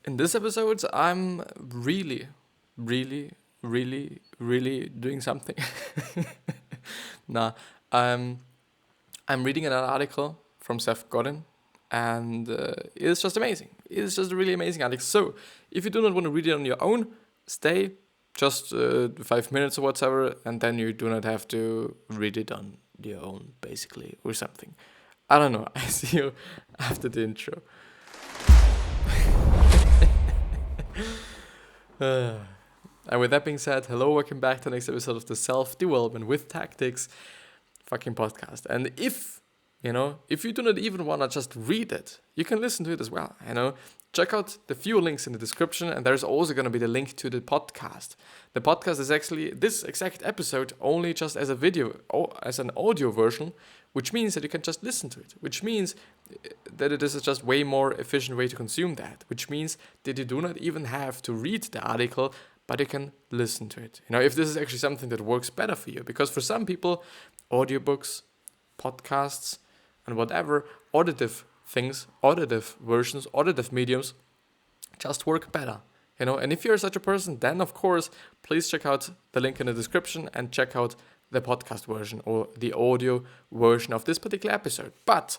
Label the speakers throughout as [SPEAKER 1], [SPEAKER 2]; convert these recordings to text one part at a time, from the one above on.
[SPEAKER 1] In this episode, I'm really, really, really, really doing something. nah, um, I'm reading an article from Seth Godin, and it's just amazing. It's just a really amazing article. So, if you do not want to read it on your own, stay just 5 minutes or whatever, and then you do not have to read it on your own, basically, or something. I don't know. I see you after the intro. And with that being said, hello, welcome back to the next episode of the Self-Development with Tactics fucking podcast. And if you do not even want to just read it, you can listen to it as well. Check out the few links in the description, and there's also going to be the link to the podcast. The podcast is actually this exact episode only just as a video, or as an audio version, which means that you can just listen to it, which means that it is just way more efficient way to consume that, which means that you do not even have to read the article, but you can listen to it. If this is actually something that works better for you, because for some people, audiobooks, podcasts, and whatever auditive things, auditive versions, auditive mediums just work better. And if you're such a person, then of course, please check out the link in the description and check out the podcast version or the audio version of this particular episode. But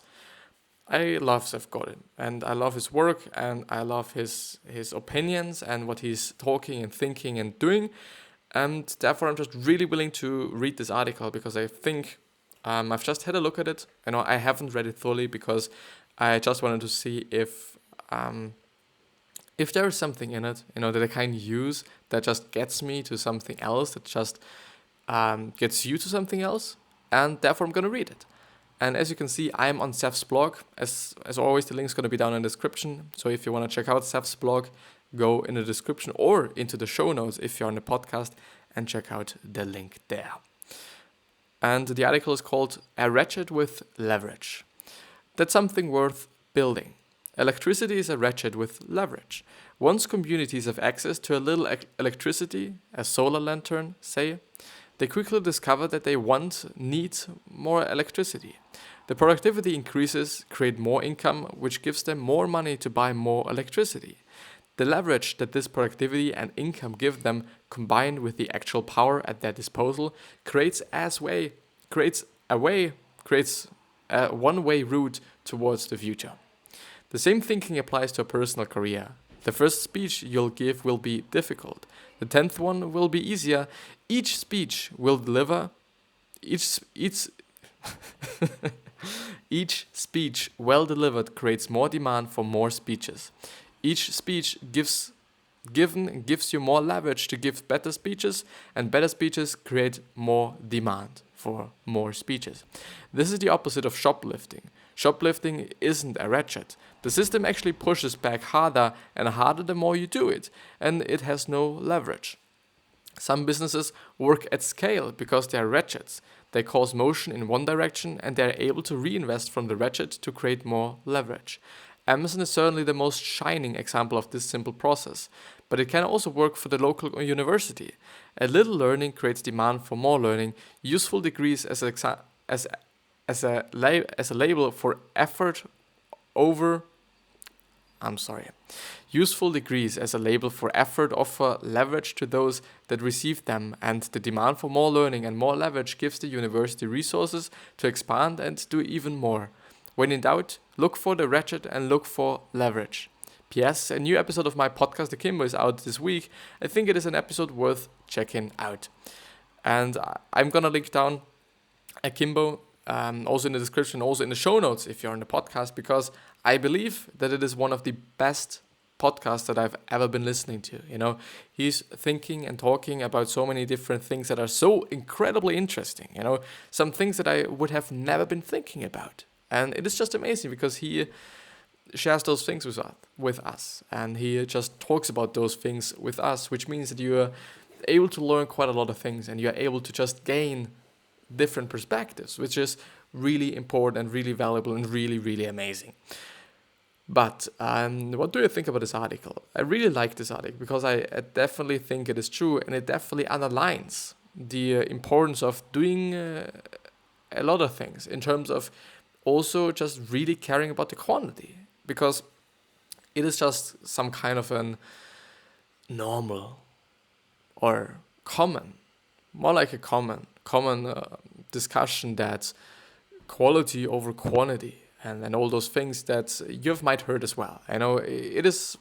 [SPEAKER 1] I love Seth Godin, and I love his work, and I love his opinions and what he's talking and thinking and doing. And therefore, I'm just really willing to read this article because I think I've just had a look at it. I haven't read it fully because I just wanted to see if there is something in it, that I can use that just gets me to something else, that just gets you to something else, and therefore I'm going to read it. And as you can see, I'm on Seth's blog. As always, the link's going to be down in the description. So if you want to check out Seth's blog, go in the description or into the show notes if you're on the podcast and check out the link there. And the article is called A Ratchet with Leverage. That's something worth building. Electricity is a ratchet with leverage. Once communities have access to a little electricity, a solar lantern, say, they quickly discover that they need more electricity. The productivity increases, create more income, which gives them more money to buy more electricity. The leverage that this productivity and income give them, combined with the actual power at their disposal, creates a one-way route towards the future. The same thinking applies to a personal career. The first speech you'll give will be difficult. The 10th one will be easier. Each speech will deliver. Each speech well delivered creates more demand for more speeches. Each speech gives you more leverage to give better speeches, and better speeches create more demand for more speeches. This is the opposite of shoplifting. Shoplifting isn't a ratchet. The system actually pushes back harder and harder the more you do it, and it has no leverage. Some businesses work at scale because they are ratchets. They cause motion in one direction, and they are able to reinvest from the ratchet to create more leverage. Amazon is certainly the most shining example of this simple process, but it can also work for the local university. A little learning creates demand for more learning. Useful degrees as a label for effort over. Useful degrees as a label for effort offer leverage to those that receive them, and the demand for more learning and more leverage gives the university resources to expand and do even more. When in doubt, look for the ratchet and look for leverage. P.S. A new episode of my podcast, Akimbo, is out this week. I think it is an episode worth checking out. And I'm going to link down Akimbo, also in the description, also in the show notes if you're on the podcast, because I believe that it is one of the best podcasts that I've ever been listening to. He's thinking and talking about so many different things that are so incredibly interesting. Some things that I would have never been thinking about. And it is just amazing because he shares those things with us, and he just talks about those things with us, which means that you are able to learn quite a lot of things, and you're able to just gain different perspectives, which is really important and really valuable and really, really amazing. But what do you think about this article? I really like this article because I definitely think it is true, and it definitely underlines the importance of doing a lot of things in terms of also just really caring about the quantity. Because It is just some kind of an normal or common, more like a common discussion that quality over quantity and all those things that you've might heard as well. I know it is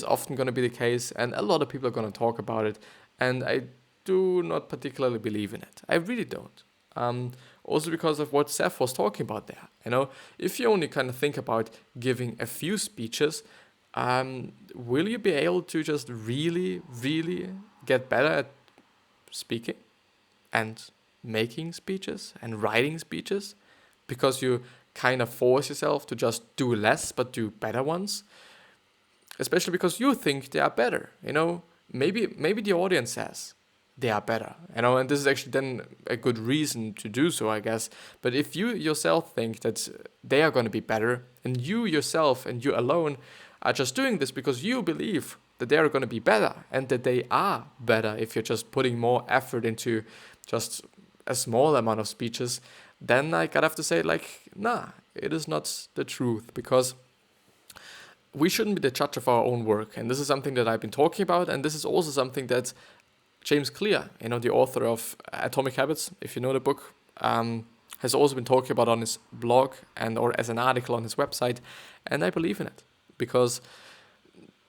[SPEAKER 1] often going to be the case, and a lot of people are going to talk about it, and I do not particularly believe in it. I really don't. Also because of what Seth was talking about there. You know, if you only kind of think about giving a few speeches, will you be able to just really, really get better at speaking and making speeches and writing speeches because you kind of force yourself to just do less but do better ones? Especially because you think they are better, you know? Maybe the audience says they are better, you know, and this is actually then a good reason to do so, I guess. But if you yourself think that they are going to be better, and you yourself and you alone are just doing this because you believe that they are going to be better and that they are better if you're just putting more effort into just a small amount of speeches, then I gotta have to say, like, nah, it is not the truth, because we shouldn't be the judge of our own work. And this is something that I've been talking about, and this is also something that James Clear, you know, the author of Atomic Habits, if you know the book, has also been talking about on his blog or as an article on his website, and I believe in it. Because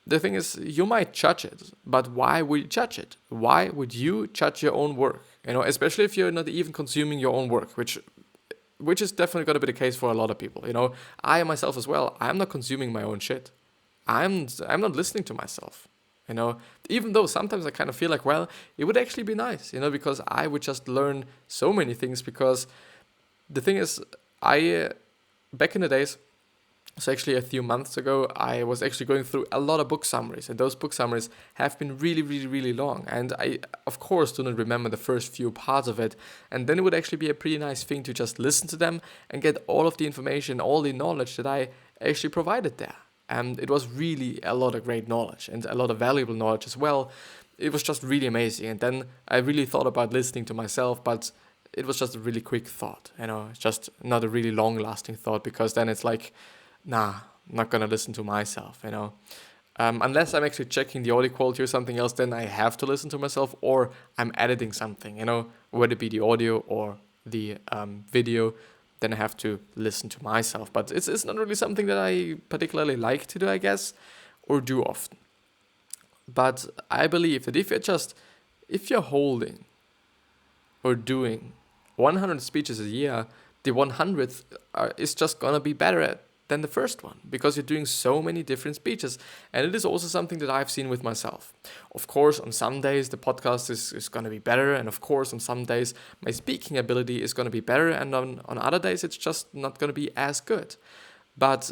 [SPEAKER 1] the thing is, you might judge it, but why would you judge it? Why would you judge your own work? You know, especially if you're not even consuming your own work, which is definitely going to be the case for a lot of people. You know, I myself as well, I'm not consuming my own shit. I'm not listening to myself. You know, even though sometimes I kind of feel like, well, it would actually be nice, you know, because I would just learn so many things. Because the thing is, back in the days, so actually a few months ago, I was actually going through a lot of book summaries, and those book summaries have been really, really, really long. And I, of course, do not remember the first few parts of it. And then it would actually be a pretty nice thing to just listen to them and get all of the information, all the knowledge that I actually provided there. And it was really a lot of great knowledge and a lot of valuable knowledge as well. It was just really amazing. And then I really thought about listening to myself, but it was just a really quick thought, you know, it's just not a really long-lasting thought, because then it's like, nah, I'm not gonna listen to myself, you know. Unless I'm actually checking the audio quality or something else, then I have to listen to myself, or I'm editing something, you know, whether it be the audio or the video, then I have to listen to myself. But it's not really something that I particularly like to do, I guess, or do often. But I believe that if you're holding or doing 100 speeches a year, the 100th is just gonna be better than the first one, because you're doing so many different speeches. And it is also something that I've seen with myself. Of course, on some days the podcast is going to be better, and of course on some days my speaking ability is going to be better, and on other days it's just not going to be as good. But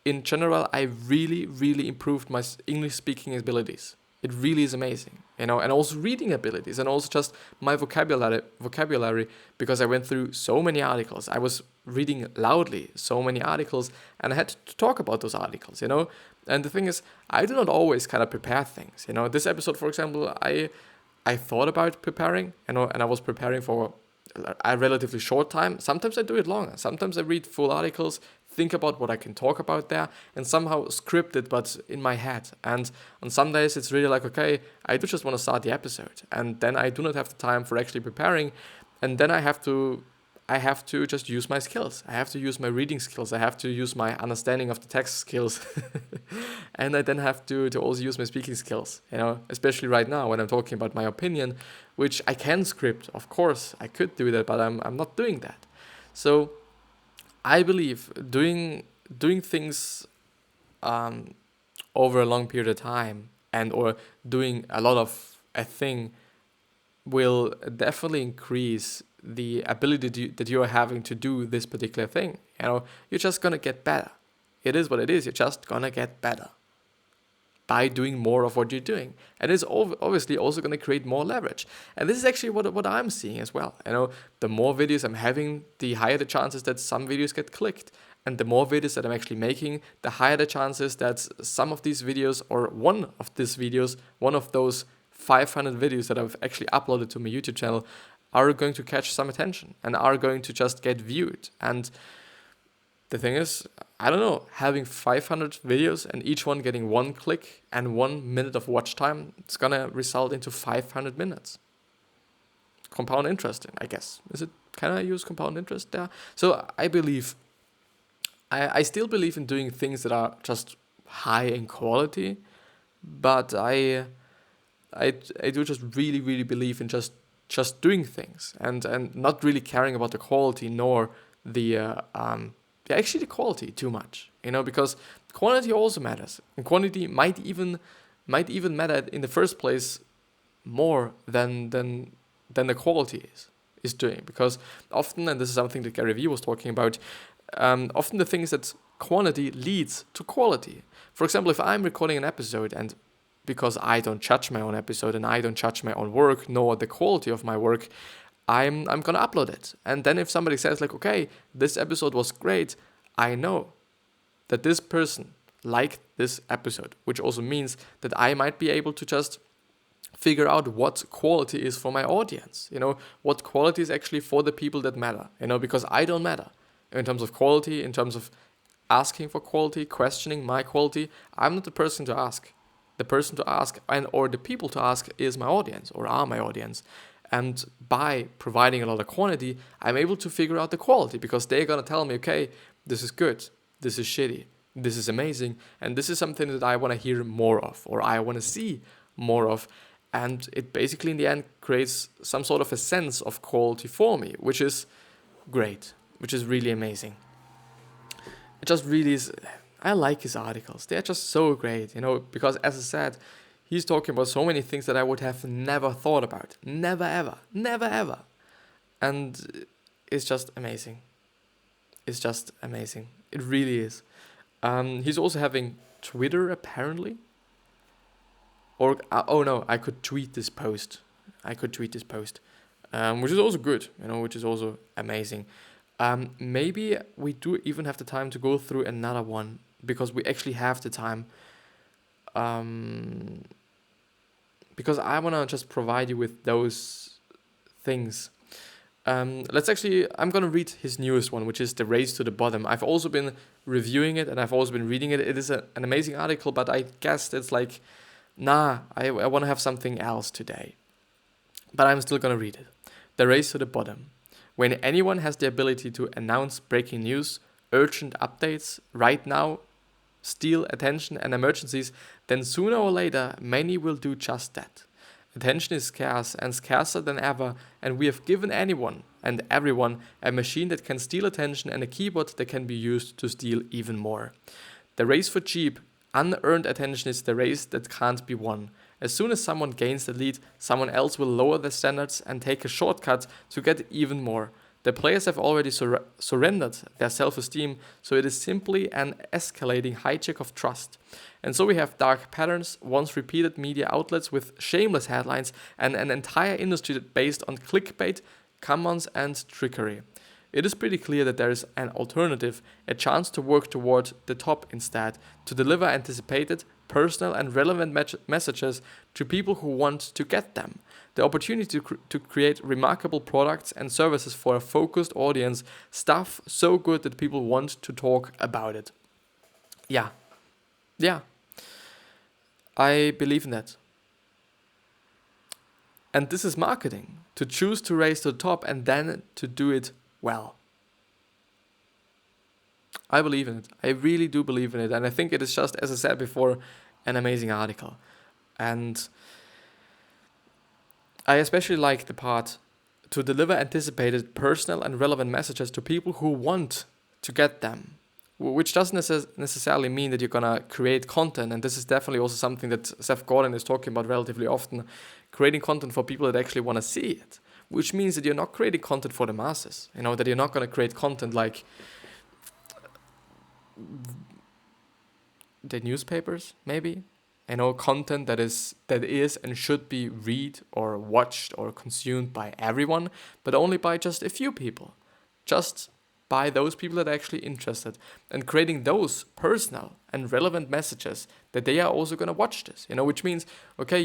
[SPEAKER 1] in general, I really, really improved my English speaking abilities. It really is amazing, you know, and also reading abilities, and also just my vocabulary, because I went through so many articles. I was reading loudly so many articles, and I had to talk about those articles, you know. And the thing is, I do not always kind of prepare things, you know. This episode, for example, I thought about preparing, you know, and I was preparing for a relatively short time. Sometimes I do it longer. Sometimes I read full articles, think about what I can talk about there, and somehow script it, but in my head. And on some days it's really like, okay, I do just want to start the episode, and then I do not have the time for actually preparing, and then I have to just use my skills. I have to use my reading skills. I have to use my understanding of the text skills. And I then have to also use my speaking skills, you know, especially right now when I'm talking about my opinion, which I can script. Of course, I could do that, but I'm not doing that. So I believe doing things over a long period of time, and or doing a lot of a thing, will definitely increase the ability that you are having to do this particular thing. You know, you're just gonna get better. It is what it is. You're just gonna get better by doing more of what you're doing, and it's obviously also going to create more leverage. And this is actually what I'm seeing as well. You know, the more videos I'm having, the higher the chances that some videos get clicked, and the more videos that I'm actually making, the higher the chances that some of these videos, or one of those 500 videos that I've actually uploaded to my YouTube channel, are going to catch some attention and are going to just get viewed. And the thing is, I don't know, having 500 videos and each one getting 1 click and 1 minute of watch time, it's gonna result into 500 minutes. Compound interest, I guess. Can I use compound interest there? So I still believe in doing things that are just high in quality, but I do just really, really believe in just doing things and not really caring about the quality nor the actually the quality too much, because quantity also matters, and quantity might even matter in the first place more than the quality is doing, because often, and this is something that Gary Vee was talking about, often the thing is that quantity leads to quality. For example, if I'm recording an episode, and because I don't judge my own episode and I don't judge my own work nor the quality of my work, I'm gonna upload it. And then if somebody says like, okay, this episode was great, I know that this person liked this episode, which also means that I might be able to just figure out what quality is for my audience, what quality is actually for the people that matter, because I don't matter in terms of quality, in terms of asking for quality, questioning my quality. I'm not the person to ask. The person to ask or the people to ask is my audience or are my audience. And by providing a lot of quantity, I'm able to figure out the quality, because they're going to tell me, okay, this is good, this is shitty, this is amazing, and this is something that I want to hear more of or I want to see more of. And it basically in the end creates some sort of a sense of quality for me, which is great, which is really amazing. It just really is. I like his articles. They're just so great, because as I said, he's talking about so many things that I would have never thought about. Never, ever. And it's just amazing. It's just amazing. It really is. He's also having Twitter, apparently. Or, oh no, I could tweet this post. Which is also good, which is also amazing. Maybe we do even have the time to go through another one, because we actually have the time. Because I want to just provide you with those things. I'm going to read his newest one, which is The Race to the Bottom. I've also been reviewing it and I've also been reading it. It is an amazing article, but I guess it's like, I want to have something else today. But I'm still going to read it. The Race to the Bottom. When anyone has the ability to announce breaking news, urgent updates, right now, steal attention and emergencies, then sooner or later, many will do just that. Attention is scarce and scarcer than ever, and we have given anyone and everyone a machine that can steal attention and a keyboard that can be used to steal even more. The race for cheap, unearned attention is the race that can't be won. As soon as someone gains the lead, someone else will lower their standards and take a shortcut to get even more. The players have already surrendered their self-esteem, so it is simply an escalating hijack of trust. And so we have dark patterns, once repeated media outlets with shameless headlines, and an entire industry based on clickbait, commons, and trickery. It is pretty clear that there is an alternative, a chance to work toward the top instead, to deliver anticipated, personal, and relevant messages to people who want to get them. The opportunity to create remarkable products and services for a focused audience, stuff so good that people want to talk about it. Yeah. I believe in that. And this is marketing, to choose to raise to the top and then to do it well. I believe in it. I really do believe in it. And I think it is just, as I said before, an amazing article. And I especially like the part to deliver anticipated, personal, and relevant messages to people who want to get them, which doesn't necessarily mean that you're going to create content. And this is definitely also something that Seth Godin is talking about relatively often, creating content for people that actually want to see it, which means that you're not creating content for the masses, that you're not going to create content like the newspapers, maybe. Content that is and should be read or watched or consumed by everyone, but only by just a few people. Just by those people that are actually interested, and creating those personal and relevant messages that they are also going to watch this, which means, okay,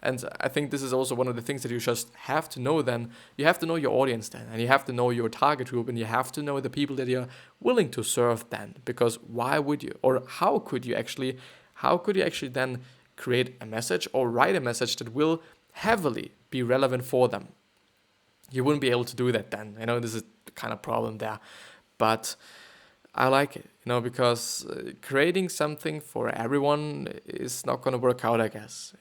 [SPEAKER 1] And I think this is also one of the things that you just have to know then. You have to know your audience then, and you have to know your target group, and you have to know the people that you're willing to serve then. Because why would you, or how could you actually then create a message or write a message that will heavily be relevant for them? You wouldn't be able to do that then. This is the kind of problem there. But I like it, because creating something for everyone is not going to work out, I guess.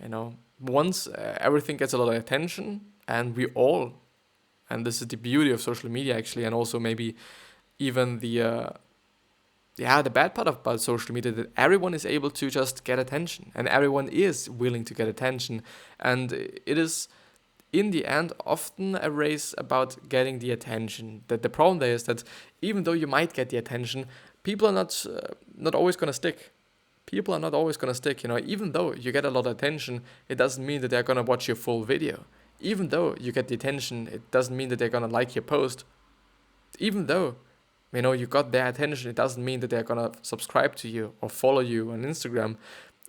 [SPEAKER 1] Once everything gets a lot of attention, and we all, and this is the beauty of social media actually, and also maybe even the bad part about social media, that everyone is able to just get attention, and everyone is willing to get attention, and it is in the end often a race about getting the attention. That the problem there is that even though you might get the attention, people are not always going to stick. People are not always going to stick. Even though you get a lot of attention, it doesn't mean that they're going to watch your full video. Even though you get the attention, it doesn't mean that they're going to like your post. Even though you got their attention, it doesn't mean that they're going to subscribe to you or follow you on Instagram.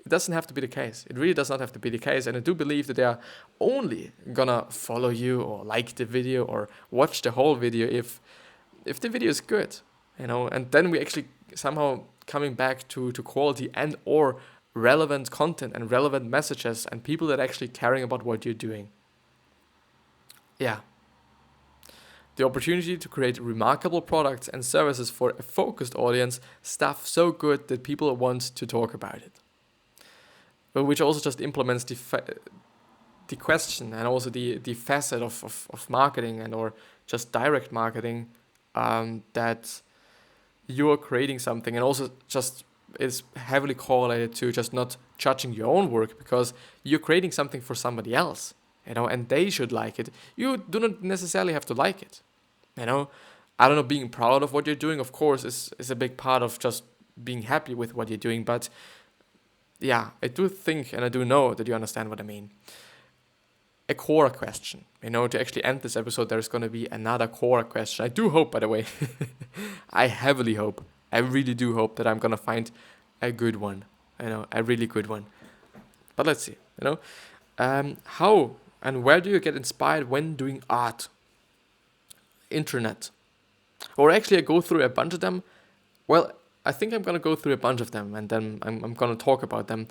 [SPEAKER 1] It doesn't have to be the case. It really does not have to be the case. And I do believe that they are only gonna follow you or like the video or watch the whole video if the video is good, and then we actually somehow coming back to quality and or relevant content and relevant messages and people that are actually caring about what you're doing. Yeah. The opportunity to create remarkable products and services for a focused audience, stuff so good that people want to talk about it. Which also just implements the question and also the facet of marketing and or just direct marketing, that you are creating something, and also just is heavily correlated to just not judging your own work, because you're creating something for somebody else, and they should like it. You do not necessarily have to like it, I don't know, being proud of what you're doing, of course, is a big part of just being happy with what you're doing, but yeah, I do think and I do know that you understand what I mean. A core question, to actually end this episode, there's going to be another core question. I do hope, by the way, I heavily hope, I really do hope that I'm going to find a good one, a really good one. But let's see, how and where do you get inspired when doing art? Internet. Or actually I go through a bunch of them. Well, I think I'm going to go through a bunch of them, and then I'm going to talk about them.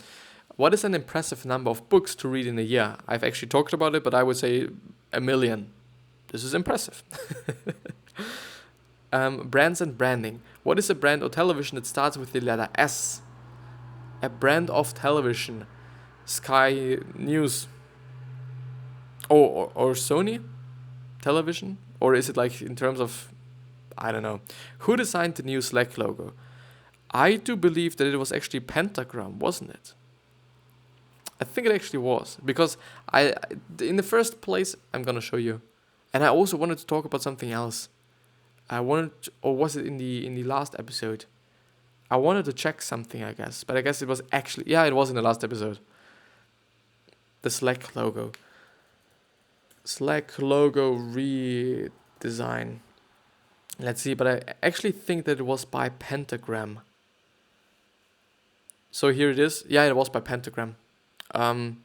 [SPEAKER 1] What is an impressive number of books to read in a year? I've actually talked about it, but I would say 1 million. This is impressive. Brands and branding. What is a brand or television that starts with the letter S? A brand of television. Sky News. Or Sony television? Or is it like in terms of, I don't know. Who designed the new Slack logo? I do believe that it was actually Pentagram, wasn't it? I think it actually was, because in the first place, I'm going to show you. And I also wanted to talk about something else. Or was it in the last episode? I wanted to check something, I guess. But I guess it was actually, it was in the last episode. The Slack logo. Slack logo redesign. Let's see, but I actually think that it was by Pentagram. So here it is. Yeah, it was by Pentagram. And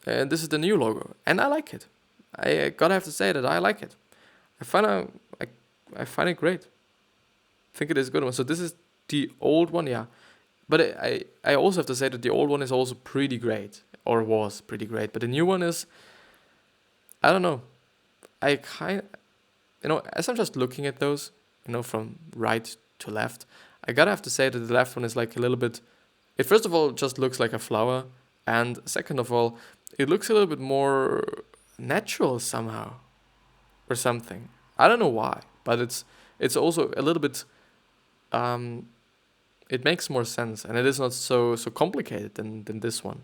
[SPEAKER 1] this is the new logo, and I like it. I gotta have to say that I like it. I find it great. I think it is a good one. So this is the old one, yeah. But I also have to say that the old one is also pretty great, or was pretty great. But the new one is, I don't know. I as I'm just looking at those, from right to left, I gotta have to say that the left one is like a little bit. It first of all just looks like a flower, and second of all, it looks a little bit more natural somehow, or something. I don't know why, but it's also a little bit. It makes more sense, and it is not so complicated than this one.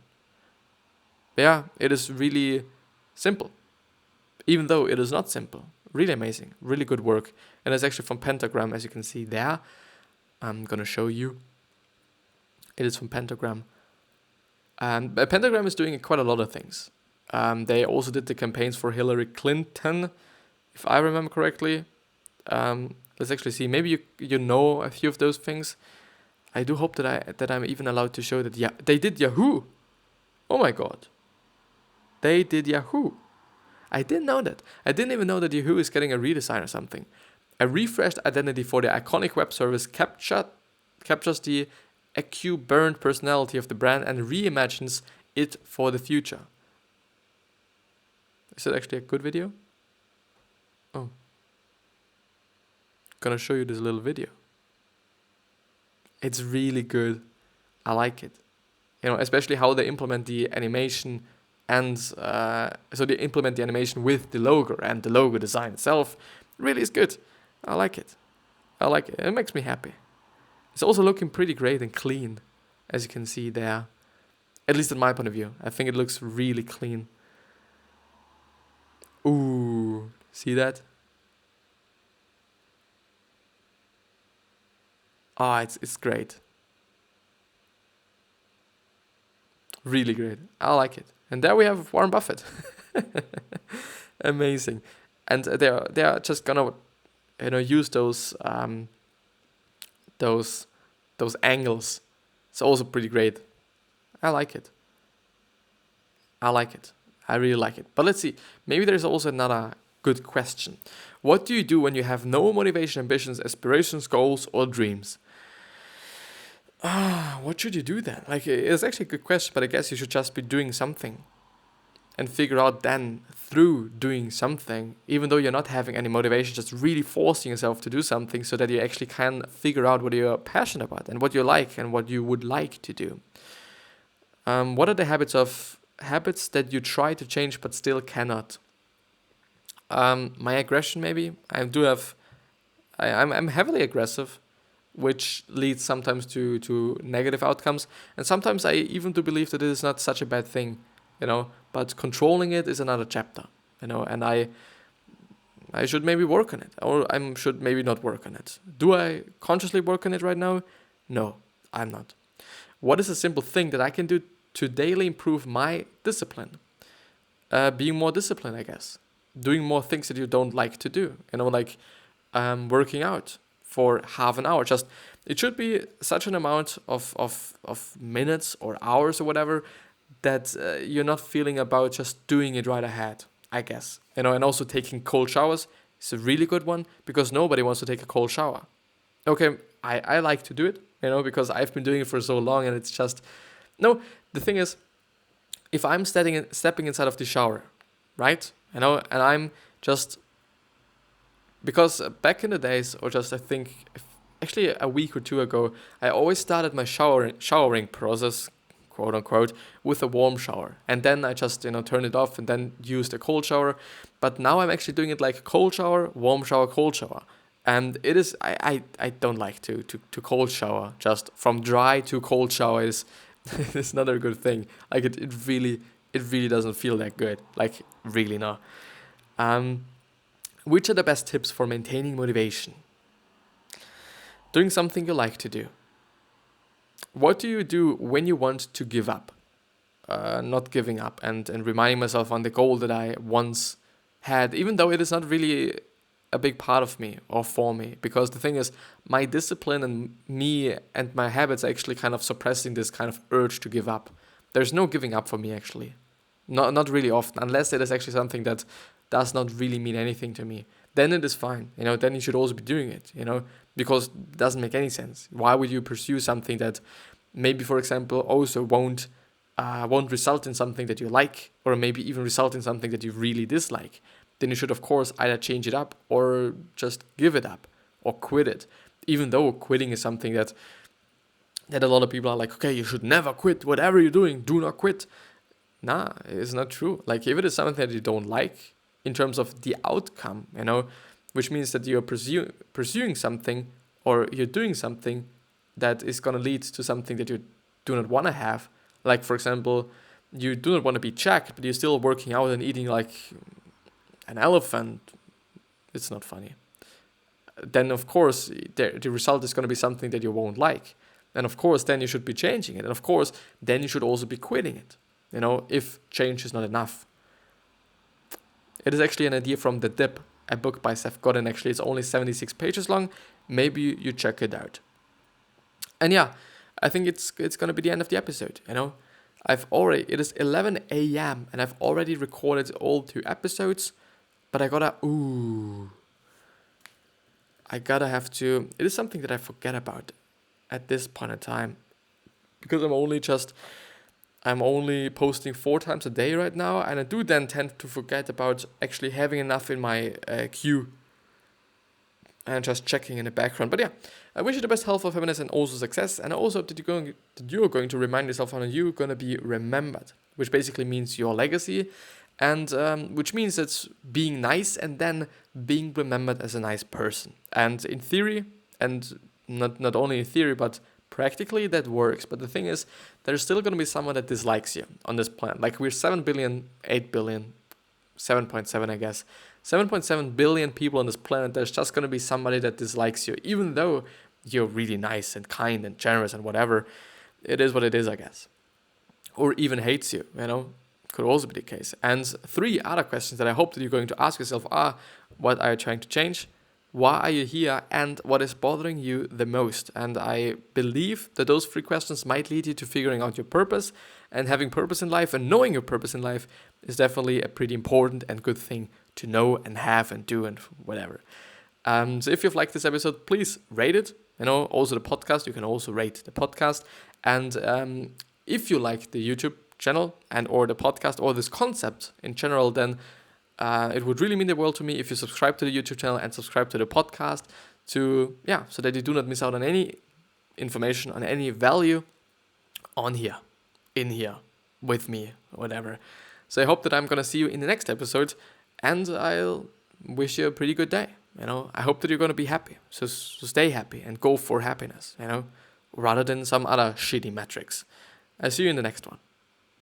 [SPEAKER 1] But yeah, it is really simple, even though it is not simple. Really amazing, really good work, and it's actually from Pentagram, as you can see there. I'm gonna show you. It is from Pentagram. And Pentagram is doing quite a lot of things. They also did the campaigns for Hillary Clinton, if I remember correctly. Let's actually see. Maybe you know a few of those things. I do hope that I'm even allowed to show that. Yeah, they did Yahoo. Oh my god. They did Yahoo. I didn't know that. I didn't even know that Yahoo is getting a redesign or something. A refreshed identity for the iconic web service captures the burned personality of the brand and reimagines it for the future. Is it actually a good video? Oh. Gonna show you this little video. It's really good. I like it. Especially how they implement the animation and so they implement the animation with the logo, and the logo design itself really is good. I like it. It makes me happy. It's also looking pretty great and clean, as you can see there. At least in my point of view. I think it looks really clean. Ooh, see that? Ah, it's great. Really great. I like it. And there we have Warren Buffett. Amazing. And they are just gonna use those angles. It's also pretty great. I like it. I really like it. But let's see. Maybe there's also another good question. What do you do when you have no motivation, ambitions, aspirations, goals, or dreams? What should you do then? It's actually a good question, but I guess you should just be doing something and figure out then through doing something, even though you're not having any motivation, just really forcing yourself to do something so that you actually can figure out what you're passionate about and what you like and what you would like to do. What are the habits that you try to change but still cannot? My aggression, maybe. I'm heavily aggressive, which leads sometimes to negative outcomes. And sometimes I even do believe that it is not such a bad thing, but controlling it is another chapter, and I should maybe work on it, or I should maybe not work on it. Do I consciously work on it right now? No, I'm not. What is a simple thing that I can do to daily improve my discipline? Being more disciplined, I guess. Doing more things that you don't like to do, working out for half an hour. Just, it should be such an amount of minutes or hours or whatever that you're not feeling about just doing it right ahead, I guess. And also taking cold showers is a really good one, because nobody wants to take a cold shower. Okay, I like to do it, because I've been doing it for so long, and it's just, no, the thing is, if I'm stepping inside of the shower, right, and I'm just, because back in the days, or just I think, actually a week or two ago, I always started my showering process, quote unquote, with a warm shower. And then I just, turn it off and then use a cold shower. But now I'm actually doing it like cold shower, warm shower, cold shower. And it is, I don't like to cold shower. Just from dry to cold shower is it's not a good thing. It really doesn't feel that good. Really not. Which are the best tips for maintaining motivation? Doing something you like to do. What do you do when you want to give up? Not giving up and reminding myself on the goal that I once had, even though it is not really a big part of me or for me. Because the thing is, my discipline and me and my habits are actually kind of suppressing this kind of urge to give up. There's no giving up for me, actually. Not really often, unless it is actually something that does not really mean anything to me. Then it is fine, then you should also be doing it, because it doesn't make any sense. Why would you pursue something that maybe, for example, also won't result in something that you like, or maybe even result in something that you really dislike? Then you should, of course, either change it up or just give it up or quit it. Even though quitting is something that a lot of people are like, okay, you should never quit. Whatever you're doing, do not quit. Nah, it's not true. If it is something that you don't like, in terms of the outcome, which means that you're pursuing something, or you're doing something that is going to lead to something that you do not want to have. Like, for example, you do not want to be jacked, but you're still working out and eating like an elephant. It's not funny. Then, of course, the result is going to be something that you won't like. And, of course, then you should be changing it. And, of course, then you should also be quitting it, if change is not enough. It is actually an idea from The Dip, a book by Seth Godin. Actually, it's only 76 pages long. Maybe you check it out. And yeah, I think it's going to be the end of the episode, It is 11 a.m. and I've already recorded all 2 episodes, but it is something that I forget about at this point in time, because I'm only posting 4 times a day right now, and I do then tend to forget about actually having enough in my queue and just checking in the background. But yeah, I wish you the best health, of happiness, and also success. And I also hope that you're going to remind yourself how you're going to be remembered, which basically means your legacy, and which means it's being nice and then being remembered as a nice person. And in theory, and not only in theory, but practically that works. But the thing is, there's still going to be someone that dislikes you on this planet. Like, we're 7 billion, 8 billion, 7.7, I guess. 7.7 billion people on this planet. There's just going to be somebody that dislikes you, even though you're really nice and kind and generous and whatever. It is what it is, I guess. Or even hates you, could also be the case. And 3 other questions that I hope that you're going to ask yourself are: what are you trying to change? Why are you here? And what is bothering you the most? And I believe that those 3 questions might lead you to figuring out your purpose. And having purpose in life and knowing your purpose in life is definitely a pretty important and good thing to know and have and do and whatever. So if you've liked this episode, please rate it. Also the podcast, you can also rate the podcast. And if you like the YouTube channel and or the podcast or this concept in general, then it would really mean the world to me if you subscribe to the YouTube channel and subscribe to the podcast so that you do not miss out on any information, on any value in here, with me, whatever. So I hope that I'm going to see you in the next episode, and I'll wish you a pretty good day. I hope that you're going to be happy. So stay happy and go for happiness, rather than some other shitty metrics. I'll see you in the next one.